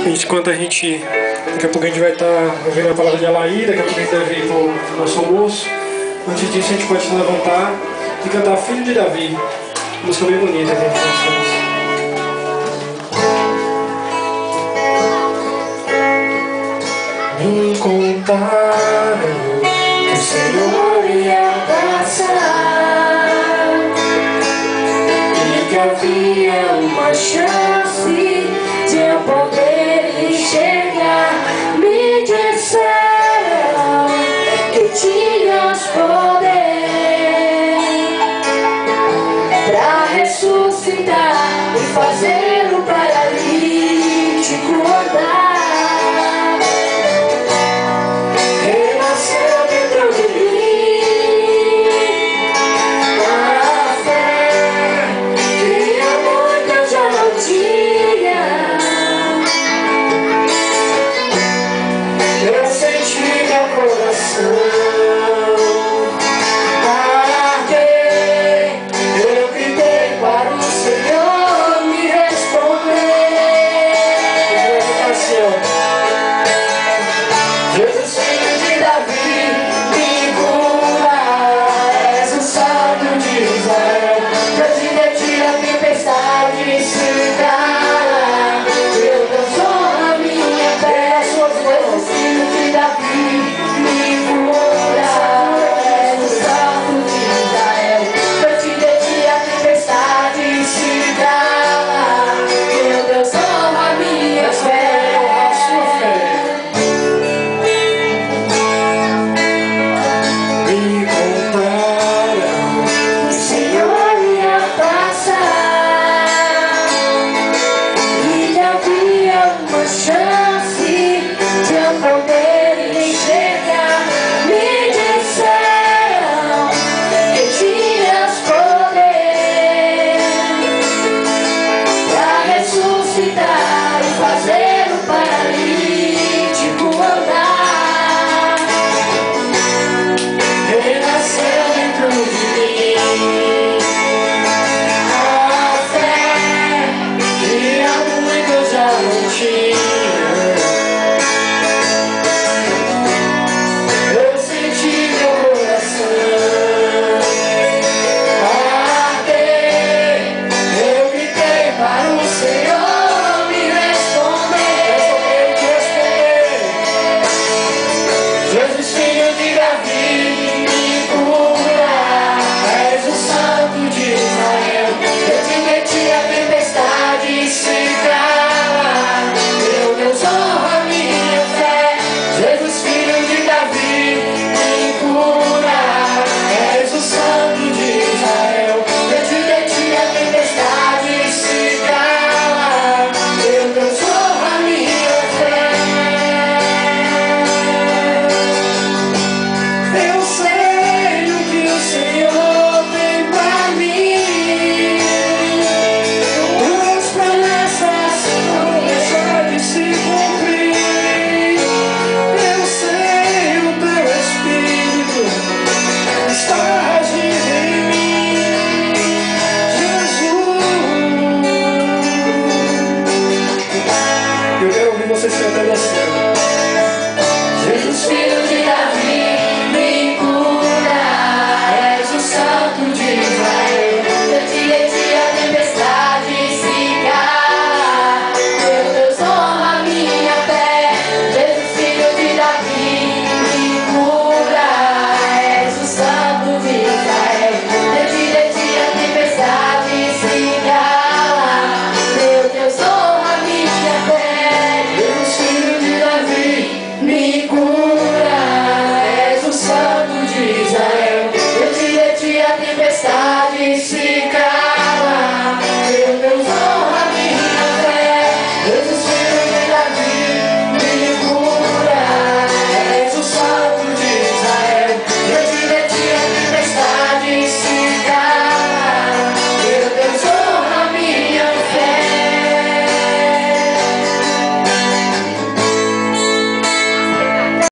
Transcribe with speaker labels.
Speaker 1: Enquanto a gente, daqui a pouco a gente vai estar ouvindo a palavra de Alaí, daqui a pouco a gente deve ir para o nosso almoço. Antes disso a gente pode se levantar e cantar Filho de Davi, uma música bem bonita que a gente faz. Me contaram que o Senhor ia passar e que havia uma chance de eu poder enxergar. Me disseram que tinhas poder pra ressuscitar e fazer o paralítico andar. Renasceu dentro de mim a fé que há muito eu já não tinha. Eu senti meu coração arder, eu gritei para o Senhor me responder. Jesus, filho de Davi, me cura, és o Santo de Israel. Diante de ti a tempestade se cala, meu Deus honra minha fé. Jesus, filho de Davi, me cura, és o Santo de Israel. Diante de ti a tempestade se cala, meu Deus honra minha fé. Me contaram que o Senhor ia passar e que havia uma chance de eu poder enxergar. Me disseram que tinhas poder pra ressuscitar e fazer o paralítico andar. Renasceu dentro de mim a fé que há muito eu já não tinha. Eu senti meu coração arder, eu gritei para o Senhor me responder. Jesus, filho de Davi, me cura, és o Santo de Israel. Diante de ti a tempestade se cala, meu Deus honra minha fé. Jesus, filho de Davi, me cura, és o Santo de Israel. Diante de ti a tempestade se cala, meu Deus honra minha fé. Eu sei o que o Senhor tem pra mim. Tuas promessas não deixam de se cumprir. Eu sei o teu Espírito está agindo em mim, Jesus. Eu quero ouvir vocês cantando assim.